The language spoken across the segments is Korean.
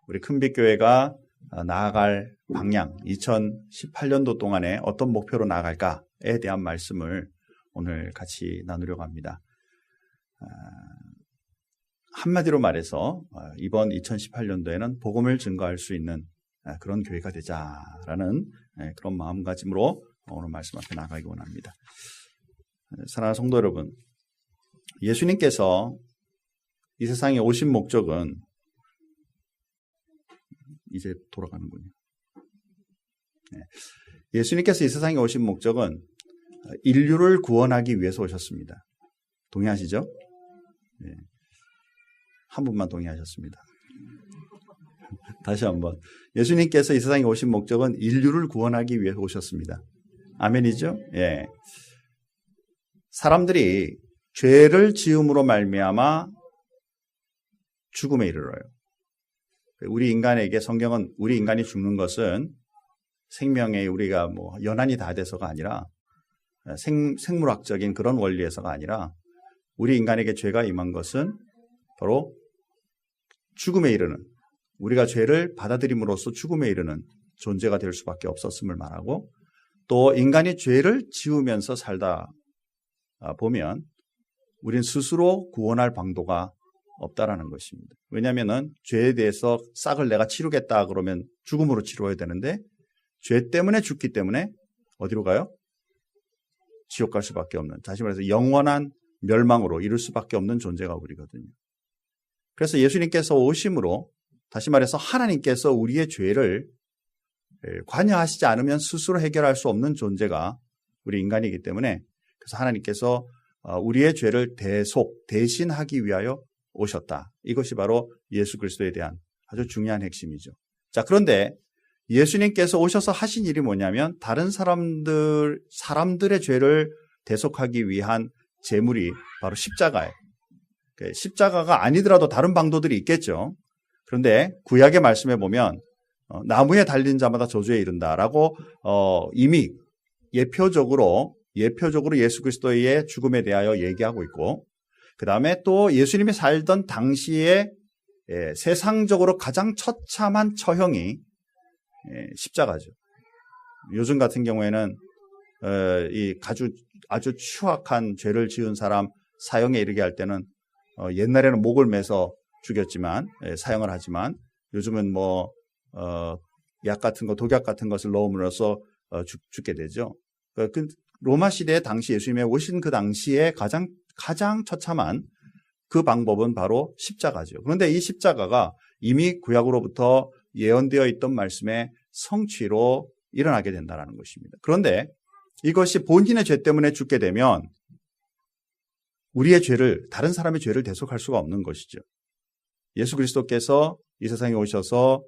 우리 큰빛교회가 나아갈 방향, 2018년도 동안에 어떤 목표로 나아갈까에 대한 말씀을 오늘 같이 나누려고 합니다. 한마디로 말해서 이번 2018년도에는 복음을 증거할 수 있는 그런 교회가 되자라는 그런 마음가짐으로 오늘 말씀 앞에 나가기 원합니다. 사랑하는 성도 여러분, 예수님께서 이 세상에 오신 목적은 이제 돌아가는군요. 예수님께서 이 세상에 오신 목적은 인류를 구원하기 위해서 오셨습니다. 동의하시죠? 한 분만 동의하셨습니다. 다시 한번. 예수님께서 이 세상에 오신 목적은 인류를 구원하기 위해서 오셨습니다. 아멘이죠? 예. 사람들이 죄를 지음으로 말미암아 죽음에 이르러요. 우리 인간에게 성경은 우리 인간이 죽는 것은 생명에 우리가 연한이 다 돼서가 아니라 생물학적인 그런 원리에서가 아니라 우리 인간에게 죄가 임한 것은 바로 죽음에 이르는, 우리가 죄를 받아들임으로써 죽음에 이르는 존재가 될 수밖에 없었음을 말하고, 또 인간이 죄를 지으면서 살다 보면 우린 스스로 구원할 방도가 없다라는 것입니다. 왜냐하면 죄에 대해서 싹을 내가 치르겠다 그러면 죽음으로 치러야 되는데, 죄 때문에 죽기 때문에 어디로 가요? 지옥 갈 수밖에 없는, 다시 말해서 영원한 멸망으로 이룰 수밖에 없는 존재가 우리거든요. 그래서 예수님께서 오심으로, 다시 말해서 하나님께서 우리의 죄를 관여하시지 않으면 스스로 해결할 수 없는 존재가 우리 인간이기 때문에, 그래서 하나님께서 우리의 죄를 대신하기 위하여 오셨다. 이것이 바로 예수 그리스도에 대한 아주 중요한 핵심이죠. 자, 그런데 예수님께서 오셔서 하신 일이 뭐냐면, 다른 사람들의 죄를 대속하기 위한 제물이 바로 십자가예요. 십자가가 아니더라도 다른 방도들이 있겠죠. 그런데 구약의 말씀에 보면 나무에 달린 자마다 저주에 이른다라고 이미 예표적으로 예수 그리스도의 죽음에 대하여 얘기하고 있고, 그 다음에 또 예수님이 살던 당시에 세상적으로 가장 처참한 처형이 십자가죠. 요즘 같은 경우에는 아주 추악한 죄를 지은 사람 사형에 이르게 할 때는 옛날에는 목을 매서 죽였지만, 사형을 하지만 요즘은 약 같은 거, 독약 같은 것을 넣음으로써 죽게 되죠. 그 로마 시대 당시 예수님이 오신 그 당시에 가장 처참한 그 방법은 바로 십자가죠. 그런데 이 십자가가 이미 구약으로부터 예언되어 있던 말씀의 성취로 일어나게 된다는 것입니다. 그런데 이것이 본인의 죄 때문에 죽게 되면 우리의 죄를, 다른 사람의 죄를 대속할 수가 없는 것이죠. 예수 그리스도께서 이 세상에 오셔서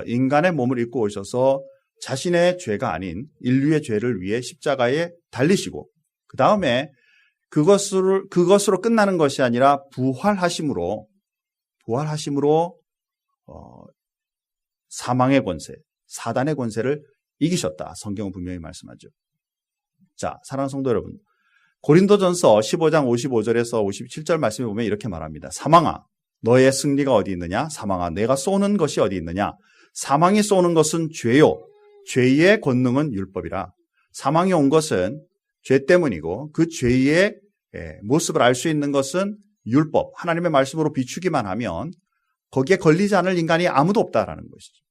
인간의 몸을 입고 오셔서 자신의 죄가 아닌 인류의 죄를 위해 십자가에 달리시고, 그 다음에 그것으로 끝나는 것이 아니라 부활하심으로 사망의 권세, 사단의 권세를 이기셨다. 성경은 분명히 말씀하죠. 자, 사랑하는 성도 여러분, 고린도전서 15장 55절에서 57절 말씀에 보면 이렇게 말합니다. 사망아, 너의 승리가 어디 있느냐? 사망아, 내가 쏘는 것이 어디 있느냐? 사망이 쏘는 것은 죄요, 죄의 권능은 율법이라. 사망이 온 것은 죄 때문이고, 그 죄의 모습을 알 수 있는 것은 율법, 하나님의 말씀으로 비추기만 하면 거기에 걸리지 않을 인간이 아무도 없다라는 것이죠.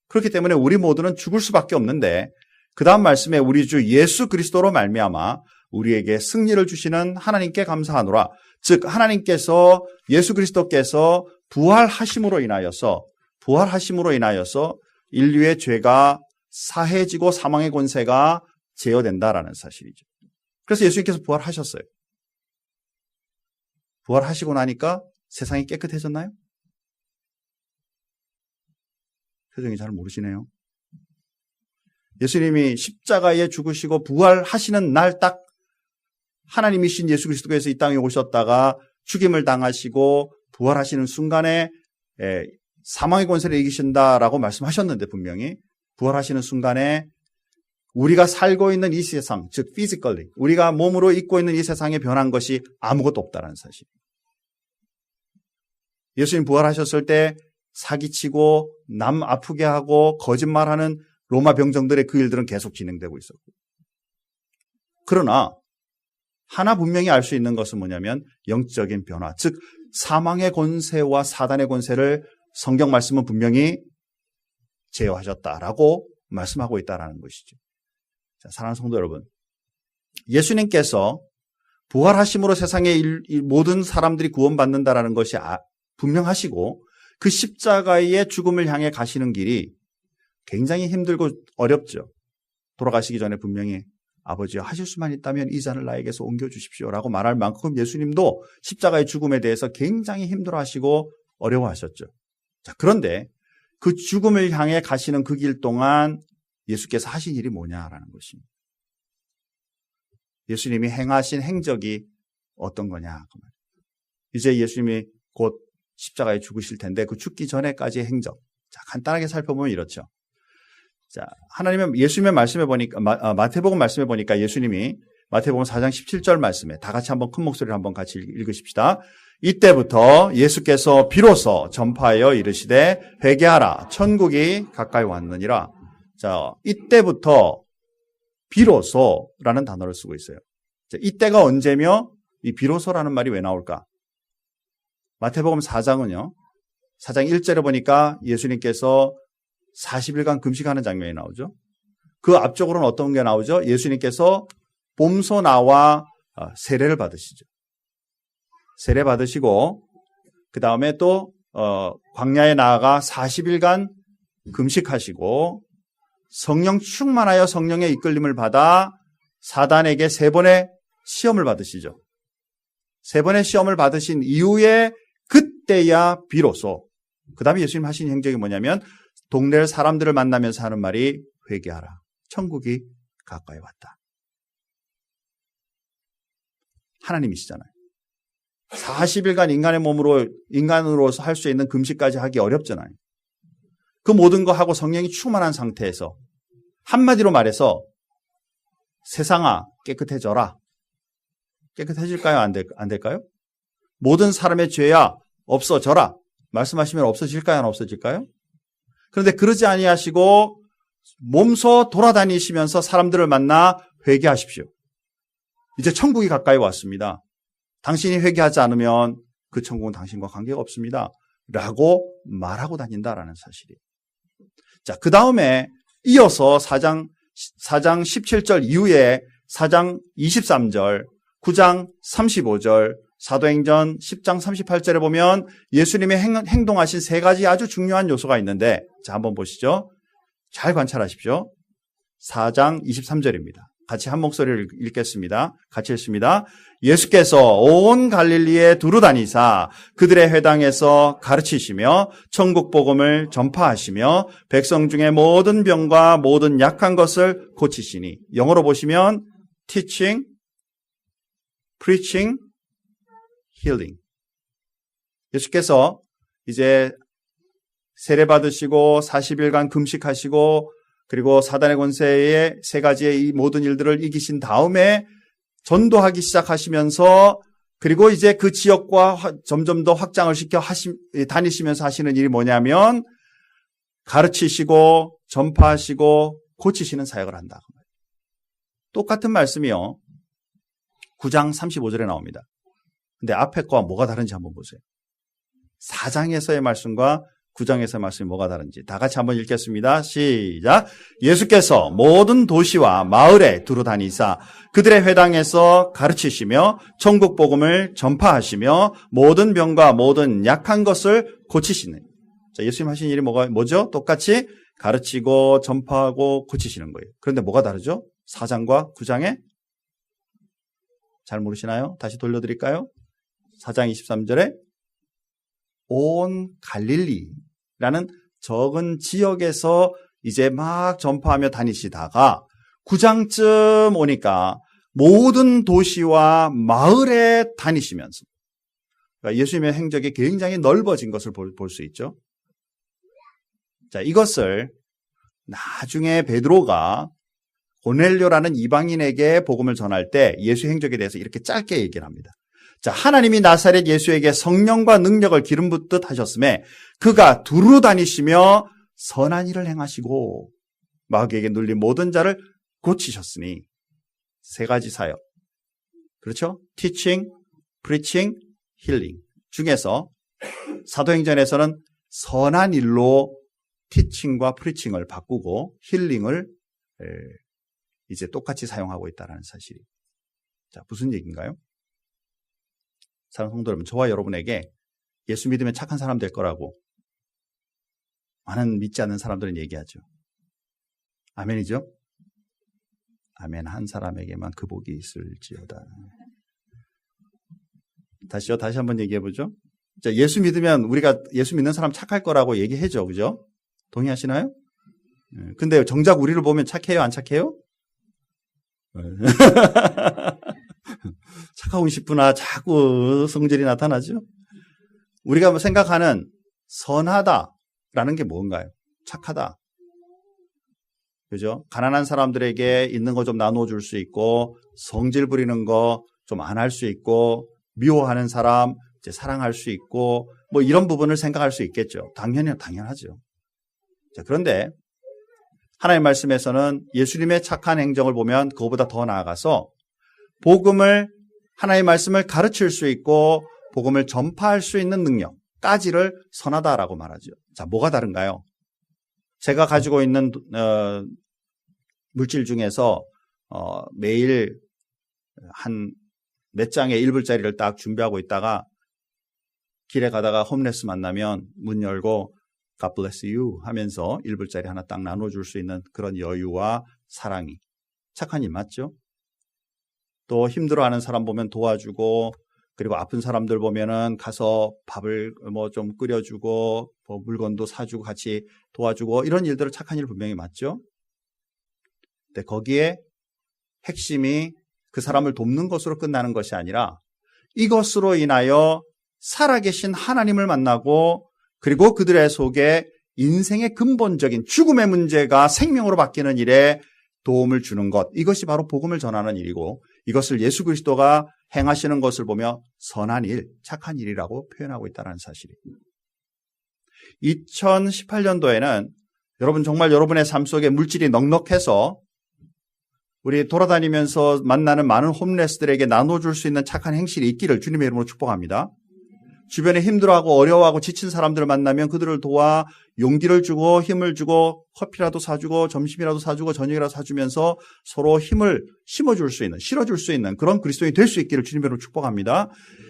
그렇기 때문에 우리 모두는 죽을 수밖에 없는데, 그 다음 말씀에 우리 주 예수 그리스도로 말미암아 우리에게 승리를 주시는 하나님께 감사하노라. 즉 하나님께서, 예수 그리스도께서 부활하심으로 인하여서 인류의 죄가 사해지고 사망의 권세가 제어된다라는 사실이죠. 그래서 예수님께서 부활하셨어요. 부활하시고 나니까 세상이 깨끗해졌나요? 표정이 잘 모르시네요. 예수님이 십자가에 죽으시고 부활하시는 날 딱 하나님이신 예수 그리스도께서 이 땅에 오셨다가 죽임을 당하시고 부활하시는 순간에 사망의 권세를 이기신다라고 말씀하셨는데, 분명히 부활하시는 순간에 우리가 살고 있는 이 세상, 즉 physically 우리가 몸으로 있고 있는 이 세상에 변한 것이 아무것도 없다는 사실. 예수님 부활하셨을 때 사기치고 남 아프게 하고 거짓말하는 로마 병정들의 그 일들은 계속 진행되고 있었고, 그러나 하나 분명히 알 수 있는 것은 뭐냐면 영적인 변화, 즉 사망의 권세와 사단의 권세를 성경 말씀은 분명히 제어하셨다라고 말씀하고 있다는 것이죠. 자, 사랑하는 성도 여러분, 예수님께서 부활하심으로 세상의 모든 사람들이 구원받는다라는 것이 분명하시고, 그 십자가의 죽음을 향해 가시는 길이 굉장히 힘들고 어렵죠. 돌아가시기 전에 분명히 아버지여, 하실 수만 있다면 이 잔을 나에게서 옮겨주십시오라고 말할 만큼 예수님도 십자가의 죽음에 대해서 굉장히 힘들어하시고 어려워하셨죠. 자, 그런데 그 죽음을 향해 가시는 그 길 동안 예수께서 하신 일이 뭐냐라는 것입니다. 예수님이 행하신 행적이 어떤 거냐. 이제 예수님이 곧 십자가에 죽으실 텐데 그 죽기 전에까지의 행적. 자, 간단하게 살펴보면 이렇죠. 자, 예수님의 말씀해 보니까, 마태복음 말씀해 보니까 예수님이 마태복음 4장 17절 말씀에 다 같이 한번 큰 목소리로 한번 같이 읽으십시다. 이때부터 예수께서 비로소 전파하여 이르시되 회개하라, 천국이 가까이 왔느니라. 자, 이때부터 비로소라는 단어를 쓰고 있어요. 자, 이때가 언제며 이 비로소라는 말이 왜 나올까? 마태복음 4장은요, 4장 1절에 보니까 예수님께서 40일간 금식하는 장면이 나오죠. 그 앞쪽으로는 어떤 게 나오죠? 예수님께서 봄소 나와 세례를 받으시죠. 세례 받으시고 그 다음에 또 광야에 나아가 40일간 금식하시고 성령 충만하여 성령의 이끌림을 받아 사단에게 3번의 시험을 받으시죠. 3번의 시험을 받으신 이후에 그때야 비로소, 그 다음에 예수님 하신 행적이 뭐냐면 동네 사람들을 만나면서 하는 말이 회개하라, 천국이 가까이 왔다. 하나님이시잖아요. 40일간 인간으로서 할 수 있는 금식까지 하기 어렵잖아요. 그 모든 거 하고 성령이 충만한 상태에서 한마디로 말해서 세상아 깨끗해져라. 깨끗해질까요? 안 될까요? 모든 사람의 죄야 없어져라. 말씀하시면 없어질까요? 안 없어질까요? 그런데 그러지 아니하시고 몸소 돌아다니시면서 사람들을 만나 회개하십시오. 이제 천국이 가까이 왔습니다. 당신이 회개하지 않으면 그 천국은 당신과 관계가 없습니다. 라고 말하고 다닌다라는 사실이에요. 자, 그 다음에 이어서 4장 17절 이후에 4장 23절, 9장 35절, 사도행전 10장 38절에 보면 예수님의 행동하신 3가지 아주 중요한 요소가 있는데, 자, 한번 보시죠. 잘 관찰하십시오. 4장 23절입니다. 같이 한 목소리를 읽겠습니다. 같이 읽습니다. 예수께서 온 갈릴리에 두루 다니사 그들의 회당에서 가르치시며 천국 복음을 전파하시며 백성 중에 모든 병과 모든 약한 것을 고치시니, 영어로 보시면 teaching, preaching, healing. 예수께서 이제 세례 받으시고 40일간 금식하시고 그리고 사단의 권세의 3가지의 이 모든 일들을 이기신 다음에 전도하기 시작하시면서, 그리고 이제 그 지역과 점점 더 확장을 시켜 다니시면서 하시는 일이 뭐냐면 가르치시고 전파하시고 고치시는 사역을 한다. 똑같은 말씀이요, 9장 35절에 나옵니다. 근데 앞에 거와 뭐가 다른지 한번 보세요. 4장에서의 말씀과 9장에서의 말씀이 뭐가 다른지 다 같이 한번 읽겠습니다. 시작. 예수께서 모든 도시와 마을에 두루 다니사 그들의 회당에서 가르치시며 천국 복음을 전파하시며 모든 병과 모든 약한 것을 고치시는. 자, 예수님 하신 일이 뭐죠? 똑같이 가르치고 전파하고 고치시는 거예요. 그런데 뭐가 다르죠? 4장과 9장에? 잘 모르시나요? 다시 돌려드릴까요? 4장 23절에 온 갈릴리라는 적은 지역에서 이제 막 전파하며 다니시다가 9장쯤 오니까 모든 도시와 마을에 다니시면서, 그러니까 예수님의 행적이 굉장히 넓어진 것을 볼 수 있죠. 자, 이것을 나중에 베드로가 고넬료라는 이방인에게 복음을 전할 때 예수 행적에 대해서 이렇게 짧게 얘기를 합니다. 자, 하나님이 나사렛 예수에게 성령과 능력을 기름 붓듯 하셨음에 그가 두루 다니시며 선한 일을 행하시고 마귀에게 눌린 모든 자를 고치셨으니 세 가지 사역. 그렇죠? teaching, preaching, healing 중에서 사도행전에서는 선한 일로 teaching과 preaching을 바꾸고 healing을 이제 똑같이 사용하고 있다는 사실이. 자, 무슨 얘기인가요? 사랑하는 성도 여러분, 저와 여러분에게 예수 믿으면 착한 사람 될 거라고 많은 믿지 않는 사람들은 얘기하죠. 아멘이죠? 아멘. 한 사람에게만 그 복이 있을지어다. 다시 한번 얘기해보죠. 자, 예수 믿으면 우리가 예수 믿는 사람 착할 거라고 얘기해죠. 그죠? 동의하시나요? 근데 정작 우리를 보면 착해요? 안 착해요? 착하고 싶구나. 자꾸 성질이 나타나죠. 우리가 생각하는 선하다라는 게 뭔가요? 착하다. 그죠? 가난한 사람들에게 있는 거 좀 나눠줄 수 있고, 성질 부리는 거 좀 안 할 수 있고, 미워하는 사람 이제 사랑할 수 있고, 뭐 이런 부분을 생각할 수 있겠죠. 당연하죠. 자, 그런데 하나님의 말씀에서는 예수님의 착한 행정을 보면 그거보다 더 나아가서 하나님의 말씀을 가르칠 수 있고 복음을 전파할 수 있는 능력까지를 선하다라고 말하죠. 자, 뭐가 다른가요? 제가 가지고 있는 물질 중에서 매일 한 몇 장의 1불짜리를 딱 준비하고 있다가 길에 가다가 홈레스 만나면 문 열고 God bless you 하면서 1불짜리 하나 딱 나눠줄 수 있는 그런 여유와 사랑이 착한 일 맞죠? 또 힘들어하는 사람 보면 도와주고, 그리고 아픈 사람들 보면은 가서 밥을 뭐 좀 끓여주고, 뭐 물건도 사주고 같이 도와주고, 이런 일들은 착한 일 분명히 맞죠? 근데 거기에 핵심이 그 사람을 돕는 것으로 끝나는 것이 아니라 이것으로 인하여 살아계신 하나님을 만나고, 그리고 그들의 속에 인생의 근본적인 죽음의 문제가 생명으로 바뀌는 일에 도움을 주는 것, 이것이 바로 복음을 전하는 일이고, 이것을 예수 그리스도가 행하시는 것을 보며 선한 일, 착한 일이라고 표현하고 있다는 사실입니다. 2018년도에는 여러분 정말 여러분의 삶 속에 물질이 넉넉해서 우리 돌아다니면서 만나는 많은 홈레스들에게 나눠줄 수 있는 착한 행실이 있기를 주님의 이름으로 축복합니다. 주변에 힘들어하고 어려워하고 지친 사람들을 만나면 그들을 도와 용기를 주고 힘을 주고 커피라도 사주고 점심이라도 사주고 저녁이라도 사주면서 서로 힘을 심어줄 수 있는, 실어줄 수 있는 그런 그리스도인이 될 수 있기를 주님의 이름으로 축복합니다.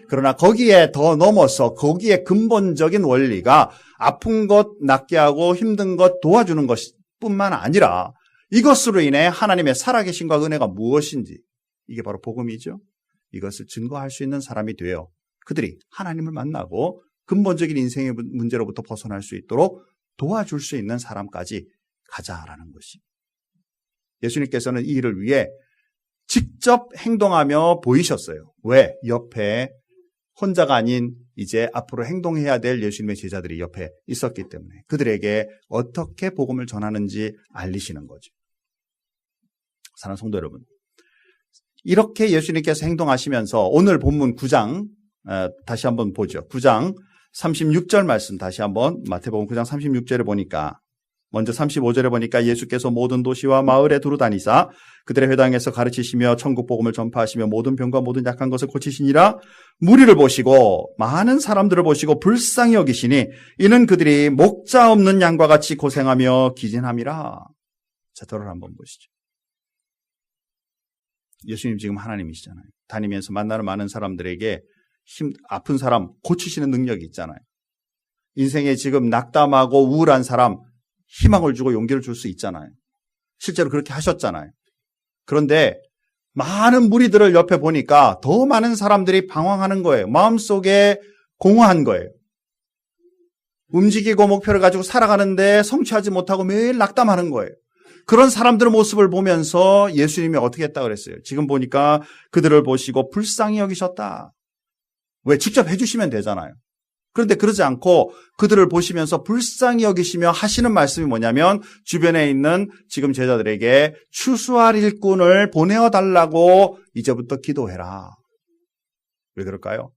그러나 거기에 더 넘어서 거기에 근본적인 원리가 아픈 것 낫게 하고 힘든 것 도와주는 것뿐만 아니라 이것으로 인해 하나님의 살아계심과 은혜가 무엇인지, 이게 바로 복음이죠. 이것을 증거할 수 있는 사람이 되어 그들이 하나님을 만나고 근본적인 인생의 문제로부터 벗어날 수 있도록 도와줄 수 있는 사람까지 가자라는 것입니다. 예수님께서는 이 일을 위해 직접 행동하며 보이셨어요. 왜? 옆에 혼자가 아닌 이제 앞으로 행동해야 될 예수님의 제자들이 옆에 있었기 때문에 그들에게 어떻게 복음을 전하는지 알리시는 거죠. 사랑하는 성도 여러분, 이렇게 예수님께서 행동하시면서 오늘 본문 9장 다시 한번 보죠. 9장 36절 말씀 다시 한번 마태복음 9장 36절에 보니까, 먼저 35절에 보니까 예수께서 모든 도시와 마을에 두루 다니사 그들의 회당에서 가르치시며 천국 복음을 전파하시며 모든 병과 모든 약한 것을 고치시니라. 무리를 보시고 많은 사람들을 보시고 불쌍히 여기시니 이는 그들이 목자 없는 양과 같이 고생하며 기진함이라. 자, 저를 한번 보시죠. 예수님 지금 하나님이시잖아요. 다니면서 만나는 많은 사람들에게 아픈 사람 고치시는 능력이 있잖아요. 인생에 지금 낙담하고 우울한 사람 희망을 주고 용기를 줄 수 있잖아요. 실제로 그렇게 하셨잖아요. 그런데 많은 무리들을 옆에 보니까 더 많은 사람들이 방황하는 거예요. 마음속에 공허한 거예요. 움직이고 목표를 가지고 살아가는데 성취하지 못하고 매일 낙담하는 거예요. 그런 사람들의 모습을 보면서 예수님이 어떻게 했다고 그랬어요? 지금 보니까 그들을 보시고 불쌍히 여기셨다. 왜? 직접 해주시면 되잖아요. 그런데 그러지 않고 그들을 보시면서 불쌍히 여기시며 하시는 말씀이 뭐냐면 주변에 있는 지금 제자들에게 추수할 일꾼을 보내어 달라고 이제부터 기도해라. 왜 그럴까요?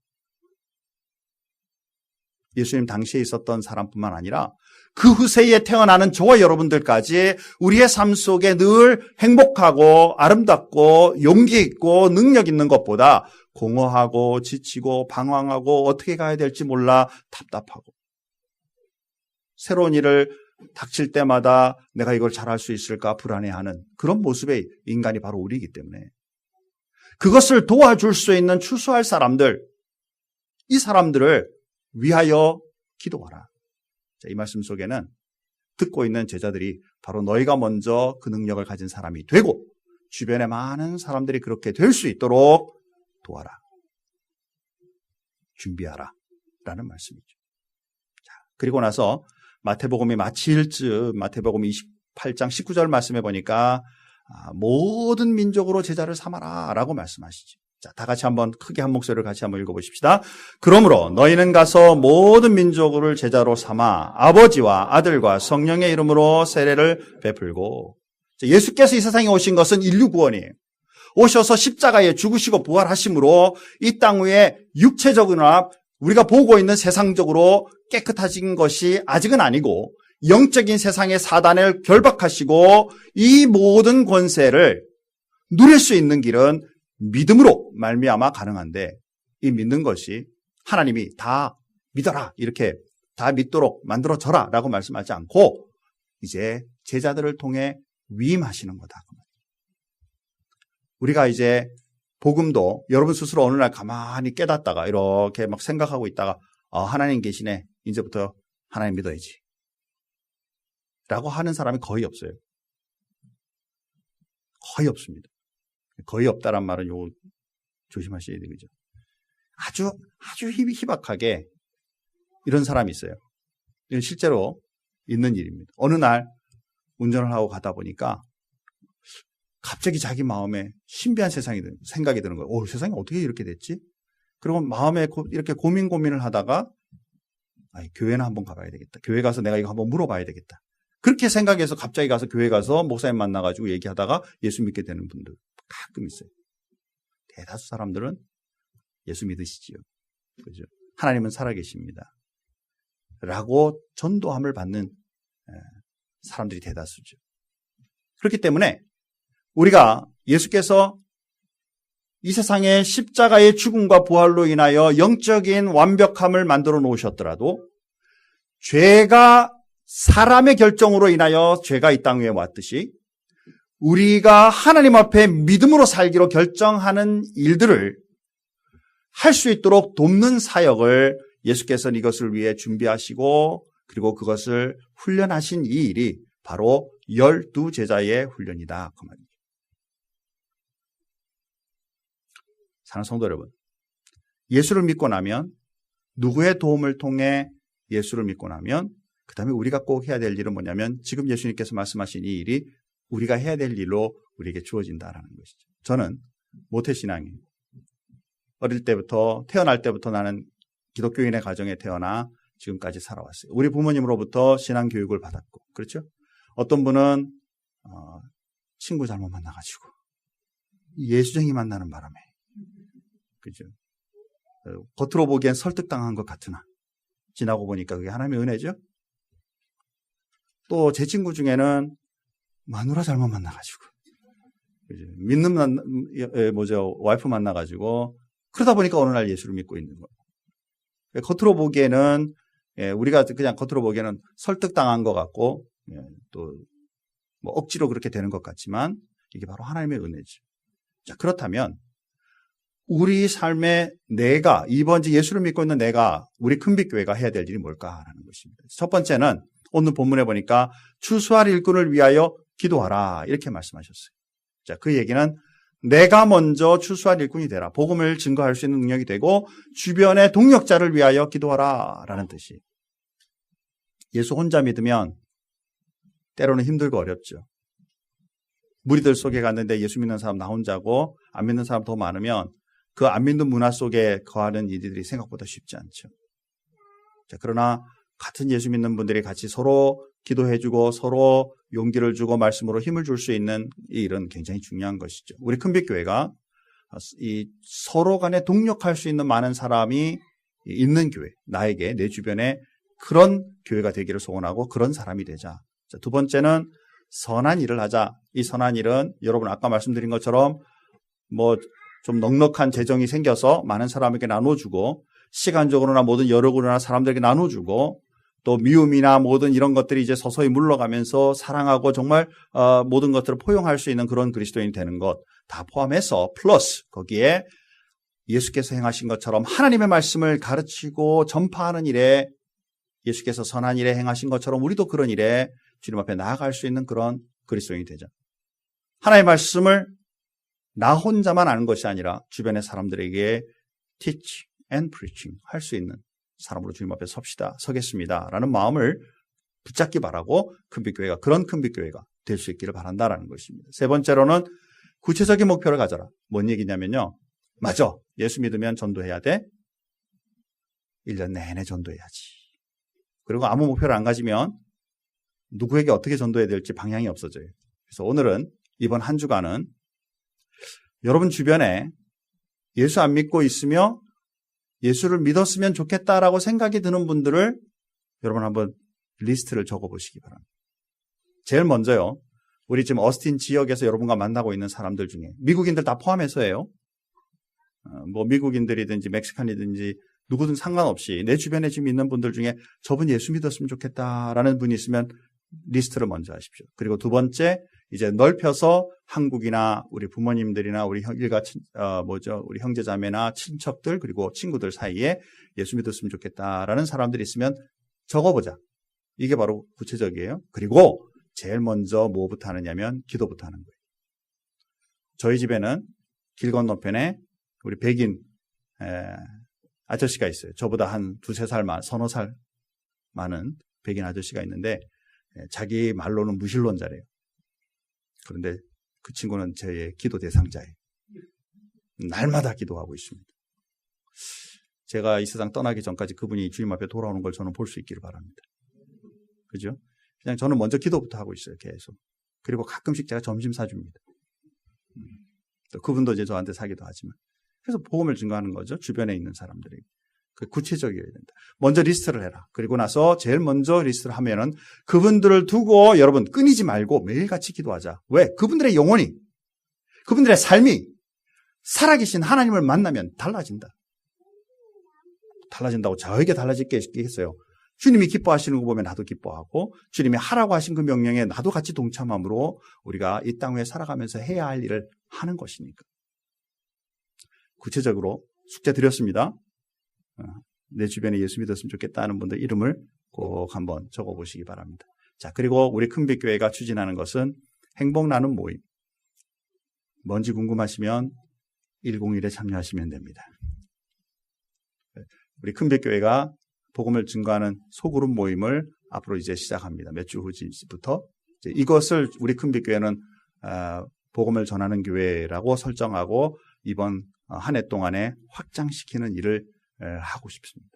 예수님 당시에 있었던 사람뿐만 아니라 그 후세에 태어나는 저와 여러분들까지 우리의 삶 속에 늘 행복하고 아름답고 용기 있고 능력 있는 것보다 공허하고 지치고 방황하고 어떻게 가야 될지 몰라 답답하고 새로운 일을 닥칠 때마다 내가 이걸 잘할 수 있을까 불안해하는 그런 모습의 인간이 바로 우리이기 때문에 그것을 도와줄 수 있는 추수할 사람들, 이 사람들을 위하여 기도하라. 자, 이 말씀 속에는 듣고 있는 제자들이 바로 너희가 먼저 그 능력을 가진 사람이 되고 주변에 많은 사람들이 그렇게 될 수 있도록 도와라. 준비하라. 라는 말씀이죠. 자, 그리고 나서 마태복음이 마칠 즈음 마태복음 28장 19절 말씀해 보니까 모든 민족으로 제자를 삼아라 라고 말씀하시죠. 자, 다 같이 한번 크게 한 목소리를 같이 한번 읽어보십시다. 그러므로 너희는 가서 모든 민족을 제자로 삼아 아버지와 아들과 성령의 이름으로 세례를 베풀고. 예수께서 이 세상에 오신 것은 인류 구원이에요. 오셔서 십자가에 죽으시고 부활하심으로 이 땅 위에 육체적으로나 우리가 보고 있는 세상적으로 깨끗해진 것이 아직은 아니고 영적인 세상의 사단을 결박하시고 이 모든 권세를 누릴 수 있는 길은 믿음으로 말미암아 가능한데 이 믿는 것이 하나님이 다 믿어라 이렇게 다 믿도록 만들어져라 라고 말씀하지 않고 이제 제자들을 통해 위임하시는 거다. 우리가 이제 복음도 여러분 스스로 어느 날 가만히 깨닫다가 이렇게 막 생각하고 있다가 하나님 계시네. 이제부터 하나님 믿어야지. 라고 하는 사람이 거의 없어요. 거의 없습니다. 거의 없다란 말은 요거 조심하셔야 되죠. 아주 희박하게 이런 사람이 있어요. 이건 실제로 있는 일입니다. 어느 날 운전을 하고 가다 보니까 갑자기 자기 마음에 신비한 생각이 드는 거예요. 세상이 어떻게 이렇게 됐지? 그리고 마음에 이렇게 고민을 하다가 교회나 한번 가봐야 되겠다. 교회 가서 내가 이거 한번 물어봐야 되겠다. 그렇게 생각해서 갑자기 가서 교회 가서 목사님 만나가지고 얘기하다가 예수 믿게 되는 분들 가끔 있어요. 대다수 사람들은 예수 믿으시지요. 그죠? 하나님은 살아계십니다. 라고 전도함을 받는 사람들이 대다수죠. 그렇기 때문에 우리가 예수께서 이 세상의 십자가의 죽음과 부활로 인하여 영적인 완벽함을 만들어 놓으셨더라도 죄가 사람의 결정으로 인하여 죄가 이 땅 위에 왔듯이 우리가 하나님 앞에 믿음으로 살기로 결정하는 일들을 할 수 있도록 돕는 사역을 예수께서는 이것을 위해 준비하시고 그리고 그것을 훈련하신 이 일이 바로 12제자의 훈련이다. 그 말입니다. 사랑하는 성도 여러분, 예수를 믿고 나면 누구의 도움을 통해 예수를 믿고 나면 그 다음에 우리가 꼭 해야 될 일은 뭐냐면 지금 예수님께서 말씀하신 이 일이 우리가 해야 될 일로 우리에게 주어진다라는 것이죠. 저는 모태신앙이에요. 어릴 때부터 태어날 때부터 나는 기독교인의 가정에 태어나 지금까지 살아왔어요. 우리 부모님으로부터 신앙 교육을 받았고 그렇죠? 어떤 분은 친구 잘못 만나가지고 예수쟁이 만나는 바람에 그죠? 겉으로 보기엔 설득당한 것 같으나 지나고 보니까 그게 하나님의 은혜죠. 또 제 친구 중에는 마누라 잘못 만나가지고 그죠? 믿는 와이프 만나가지고 그러다 보니까 어느 날 예수를 믿고 있는 거예요. 겉으로 보기에는 우리가 그냥 겉으로 보기에는 설득당한 것 같고 또 뭐 억지로 그렇게 되는 것 같지만 이게 바로 하나님의 은혜죠. 자, 그렇다면 우리 삶에 내가 이번 예수를 믿고 있는 내가 우리 큰빛교회가 해야 될 일이 뭘까라는 것입니다. 첫 번째는 오늘 본문에 보니까 추수할 일꾼을 위하여 기도하라 이렇게 말씀하셨어요. 자, 그 얘기는 내가 먼저 추수할 일꾼이 되라. 복음을 증거할 수 있는 능력이 되고 주변의 동역자를 위하여 기도하라 라는 뜻이. 예수 혼자 믿으면 때로는 힘들고 어렵죠. 무리들 속에 갔는데 예수 믿는 사람 나 혼자고 안 믿는 사람 더 많으면 그 안 믿는 문화 속에 거하는 일들이 생각보다 쉽지 않죠. 자, 그러나 같은 예수 믿는 분들이 같이 서로 기도해주고 서로 용기를 주고 말씀으로 힘을 줄 수 있는 이 일은 굉장히 중요한 것이죠. 우리 큰빛교회가 이 서로 간에 동력할 수 있는 많은 사람이 있는 교회, 나에게 내 주변에 그런 교회가 되기를 소원하고 그런 사람이 되자. 자, 두 번째는 선한 일을 하자. 이 선한 일은 여러분 아까 말씀드린 것처럼 뭐 좀 넉넉한 재정이 생겨서 많은 사람에게 나눠주고 시간적으로나 모든 여력으로나 사람들에게 나눠주고 또 미움이나 모든 이런 것들이 이제 서서히 물러가면서 사랑하고 정말 모든 것들을 포용할 수 있는 그런 그리스도인이 되는 것 다 포함해서 플러스 거기에 예수께서 행하신 것처럼 하나님의 말씀을 가르치고 전파하는 일에 예수께서 선한 일에 행하신 것처럼 우리도 그런 일에 주님 앞에 나아갈 수 있는 그런 그리스도인이 되자. 하나님의 말씀을 나 혼자만 아는 것이 아니라 주변의 사람들에게 teach and preaching 할 수 있는 사람으로 주님 앞에 서겠습니다. 라는 마음을 붙잡기 바라고 큰빛교회가 그런 큰빛교회가 될 수 있기를 바란다라는 것입니다. 세 번째로는 구체적인 목표를 가져라. 뭔 얘기냐면요. 맞아. 예수 믿으면 전도해야 돼. 1년 내내 전도해야지. 그리고 아무 목표를 안 가지면 누구에게 어떻게 전도해야 될지 방향이 없어져요. 그래서 오늘은 이번 한 주간은 여러분 주변에 예수 안 믿고 있으며 예수를 믿었으면 좋겠다라고 생각이 드는 분들을 여러분 한번 리스트를 적어보시기 바랍니다. 제일 먼저요. 우리 지금 어스틴 지역에서 여러분과 만나고 있는 사람들 중에 미국인들 다 포함해서예요. 뭐 미국인들이든지 멕시칸이든지 누구든 상관없이 내 주변에 지금 있는 분들 중에 저분 예수 믿었으면 좋겠다라는 분이 있으면 리스트를 먼저 하십시오. 그리고 두 번째 이제 넓혀서 한국이나 우리 부모님들이나 우리 우리 형제자매나 친척들 그리고 친구들 사이에 예수 믿었으면 좋겠다라는 사람들이 있으면 적어보자. 이게 바로 구체적이에요. 그리고 제일 먼저 뭐부터 하느냐면 기도부터 하는 거예요. 저희 집에는 길 건너편에 우리 백인 아저씨가 있어요. 저보다 한 두세 살, 서너 살 많은 백인 아저씨가 있는데 자기 말로는 무신론자래요. 그런데 그 친구는 저의 기도 대상자예요. 날마다 기도하고 있습니다. 제가 이 세상 떠나기 전까지 그분이 주님 앞에 돌아오는 걸 저는 볼 수 있기를 바랍니다. 그죠? 그냥 저는 먼저 기도부터 하고 있어요. 계속. 그리고 가끔씩 제가 점심 사줍니다. 또 그분도 이제 저한테 사기도 하지만. 그래서 복음을 증거하는 거죠. 주변에 있는 사람들이. 그 구체적이어야 된다. 먼저 리스트를 해라. 그리고 나서 제일 먼저 리스트를 하면은 그분들을 두고 여러분 끊이지 말고 매일같이 기도하자. 왜? 그분들의 영혼이, 그분들의 삶이 살아계신 하나님을 만나면 달라진다. 달라진다고 저에게 달라질 게 있겠어요. 주님이 기뻐하시는 거 보면 나도 기뻐하고 주님이 하라고 하신 그 명령에 나도 같이 동참함으로 우리가 이 땅 위에 살아가면서 해야 할 일을 하는 것이니까. 구체적으로 숙제 드렸습니다. 내 주변에 예수 믿었으면 좋겠다 하는 분들 이름을 꼭 한번 적어보시기 바랍니다. 자, 그리고 우리 큰빛교회가 추진하는 것은 행복 나눔 모임. 뭔지 궁금하시면 101에 참여하시면 됩니다. 우리 큰빛교회가 복음을 증거하는 소그룹 모임을 앞으로 이제 시작합니다. 몇 주 후부터. 이것을 우리 큰빛교회는 복음을 전하는 교회라고 설정하고 이번 한 해 동안에 확장시키는 일을 하고 싶습니다.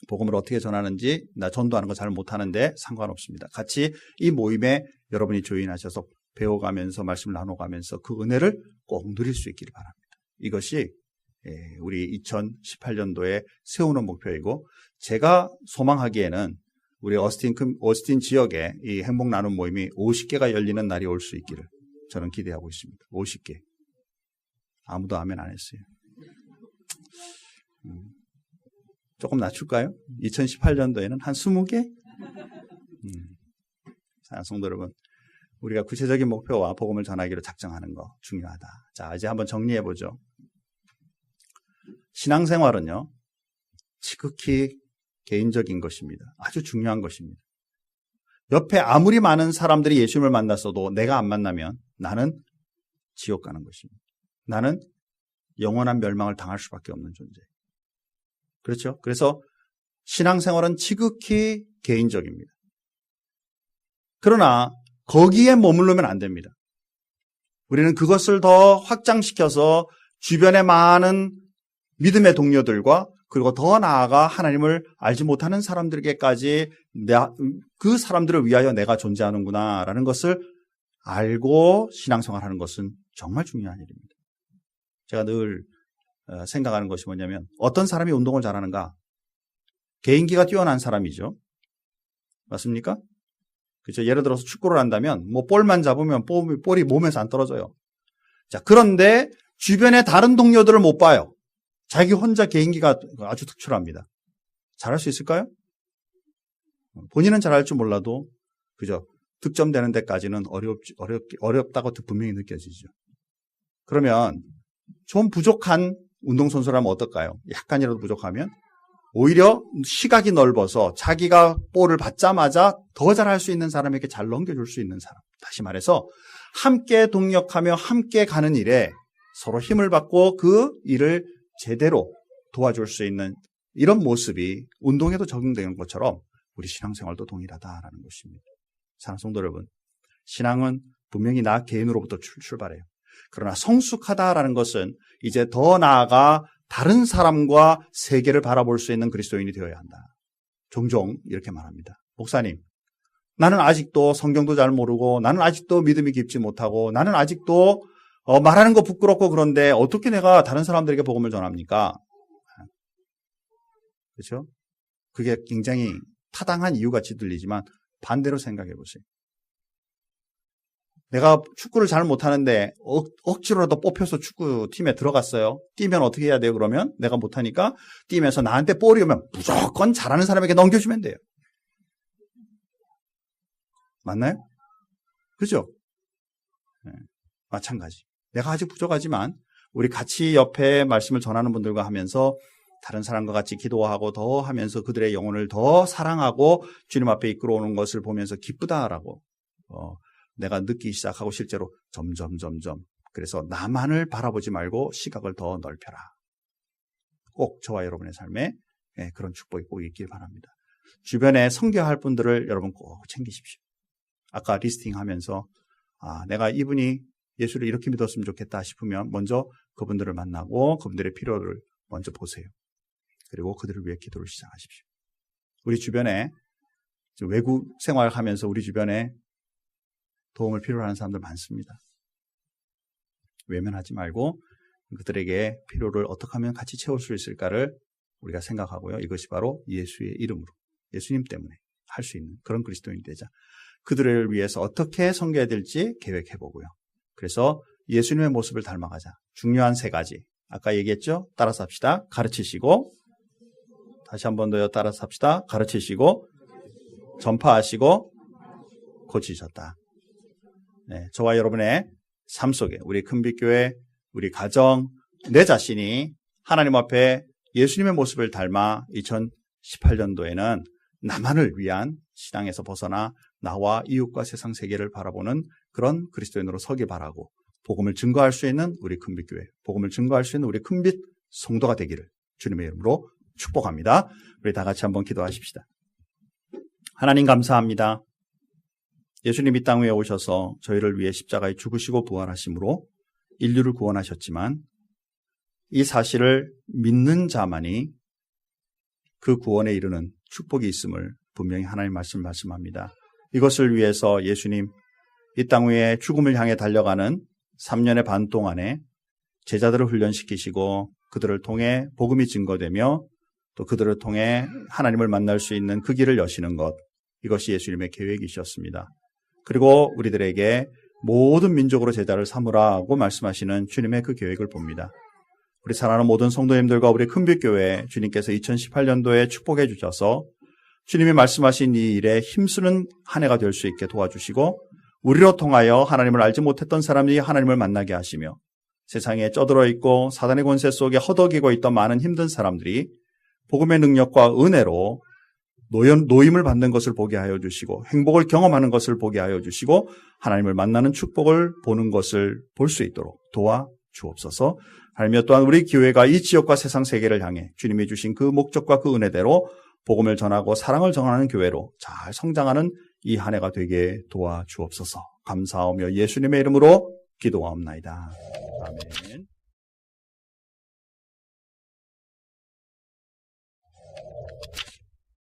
복음을 어떻게 전하는지 나 전도하는 거 잘 못하는데 상관없습니다. 같이 이 모임에 여러분이 조인하셔서 배워가면서 말씀을 나눠가면서 그 은혜를 꼭 누릴 수 있기를 바랍니다. 이것이 우리 2018년도에 세우는 목표이고 제가 소망하기에는 우리 어스틴 지역에 이 행복 나눔 모임이 50개가 열리는 날이 올 수 있기를 저는 기대하고 있습니다. 50개. 아무도 아멘 안 했어요. 조금 낮출까요? 2018년도에는 한 20개? 성도 여러분, 우리가 구체적인 목표와 복음을 전하기로 작정하는 거 중요하다. 자, 이제 한번 정리해보죠. 신앙생활은요, 지극히 개인적인 것입니다. 아주 중요한 것입니다. 옆에 아무리 많은 사람들이 예수님을 만났어도 내가 안 만나면 나는 지옥 가는 것입니다. 나는 영원한 멸망을 당할 수밖에 없는 존재예요. 그렇죠? 그래서 신앙생활은 지극히 개인적입니다. 그러나 거기에 머무르면 안 됩니다. 우리는 그것을 더 확장시켜서 주변의 많은 믿음의 동료들과 그리고 더 나아가 하나님을 알지 못하는 사람들에게까지 그 사람들을 위하여 내가 존재하는구나라는 것을 알고 신앙생활하는 것은 정말 중요한 일입니다. 제가 늘 생각하는 것이 뭐냐면 어떤 사람이 운동을 잘하는가? 개인기가 뛰어난 사람이죠. 맞습니까? 그렇죠. 예를 들어서 축구를 한다면 뭐 볼만 잡으면 볼이 몸에서 안 떨어져요. 자, 그런데 주변에 다른 동료들을 못 봐요. 자기 혼자 개인기가 아주 특출합니다. 잘할 수 있을까요? 본인은 잘할 줄 몰라도 그죠. 득점되는 데까지는 어렵다고 분명히 느껴지죠. 그러면 좀 부족한 운동선수라면 어떨까요? 약간이라도 부족하면 오히려 시각이 넓어서 자기가 볼을 받자마자 더 잘할 수 있는 사람에게 잘 넘겨줄 수 있는 사람. 다시 말해서 함께 동력하며 함께 가는 일에 서로 힘을 받고 그 일을 제대로 도와줄 수 있는 이런 모습이 운동에도 적용되는 것처럼 우리 신앙생활도 동일하다라는 것입니다. 사랑하는 성도 여러분, 신앙은 분명히 나 개인으로부터 출발해요. 그러나 성숙하다라는 것은 이제 더 나아가 다른 사람과 세계를 바라볼 수 있는 그리스도인이 되어야 한다. 종종 이렇게 말합니다. 목사님, 나는 아직도 성경도 잘 모르고 나는 아직도 믿음이 깊지 못하고 나는 아직도 말하는 거 부끄럽고 그런데 어떻게 내가 다른 사람들에게 복음을 전합니까? 그렇죠? 그게 굉장히 타당한 이유같이 들리지만 반대로 생각해 보세요. 내가 축구를 잘 못하는데 억지로라도 뽑혀서 축구팀에 들어갔어요. 뛰면 어떻게 해야 돼요? 그러면 내가 못하니까 뛰면서 나한테 볼이 오면 무조건 잘하는 사람에게 넘겨주면 돼요. 맞나요? 그죠? 네, 마찬가지. 내가 아직 부족하지만 우리 같이 옆에 말씀을 전하는 분들과 하면서 다른 사람과 같이 기도하고 더 하면서 그들의 영혼을 더 사랑하고 주님 앞에 이끌어오는 것을 보면서 기쁘다라고 내가 느끼기 시작하고 실제로 점점 그래서 나만을 바라보지 말고 시각을 더 넓혀라. 꼭 저와 여러분의 삶에 그런 축복이 꼭 있길 바랍니다. 주변에 섬겨할 분들을 여러분 꼭 챙기십시오. 아까 리스팅하면서 내가 이분이 예수를 이렇게 믿었으면 좋겠다 싶으면 먼저 그분들을 만나고 그분들의 필요를 먼저 보세요. 그리고 그들을 위해 기도를 시작하십시오. 우리 주변에 외국 생활하면서 우리 주변에 도움을 필요로 하는 사람들 많습니다. 외면하지 말고 그들에게 필요를 어떻게 하면 같이 채울 수 있을까를 우리가 생각하고요. 이것이 바로 예수의 이름으로, 예수님 때문에 할 수 있는 그런 그리스도인이 되자. 그들을 위해서 어떻게 섬겨야 될지 계획해보고요. 그래서 예수님의 모습을 닮아가자. 중요한 3가지. 아까 얘기했죠? 따라서 합시다. 가르치시고, 다시 한 번 더요. 따라서 합시다. 가르치시고, 전파하시고, 고치셨다. 네, 저와 여러분의 삶 속에 우리 큰빛교회, 우리 가정, 내 자신이 하나님 앞에 예수님의 모습을 닮아 2018년도에는 나만을 위한 신앙에서 벗어나 나와 이웃과 세상 세계를 바라보는 그런 그리스도인으로 서길 바라고 복음을 증거할 수 있는 우리 큰빛교회, 복음을 증거할 수 있는 우리 큰빛 성도가 되기를 주님의 이름으로 축복합니다. 우리 다 같이 한번 기도하십시다. 하나님 감사합니다. 예수님 이 땅 위에 오셔서 저희를 위해 십자가에 죽으시고 부활하심으로 인류를 구원하셨지만 이 사실을 믿는 자만이 그 구원에 이르는 축복이 있음을 분명히 하나님 말씀합니다. 이것을 위해서 예수님 이 땅 위에 죽음을 향해 달려가는 3년의 반 동안에 제자들을 훈련시키시고 그들을 통해 복음이 증거되며 또 그들을 통해 하나님을 만날 수 있는 그 길을 여시는 것, 이것이 예수님의 계획이셨습니다. 그리고 우리들에게 모든 민족으로 제자를 삼으라고 말씀하시는 주님의 그 계획을 봅니다. 우리 사랑하는 모든 성도님들과 우리 큰빛교회 주님께서 2018년도에 축복해 주셔서 주님이 말씀하신 이 일에 힘쓰는 한 해가 될 수 있게 도와주시고 우리로 통하여 하나님을 알지 못했던 사람이 하나님을 만나게 하시며 세상에 쩌들어 있고 사단의 권세 속에 허덕이고 있던 많은 힘든 사람들이 복음의 능력과 은혜로 노임을 받는 것을 보게 하여 주시고 행복을 경험하는 것을 보게 하여 주시고 하나님을 만나는 축복을 보는 것을 볼 수 있도록 도와 주옵소서. 하나님 또한 우리 교회가 이 지역과 세상 세계를 향해 주님이 주신 그 목적과 그 은혜대로 복음을 전하고 사랑을 전하는 교회로 잘 성장하는 이 한 해가 되게 도와 주옵소서. 감사하며 예수님의 이름으로 기도하옵나이다. 아멘.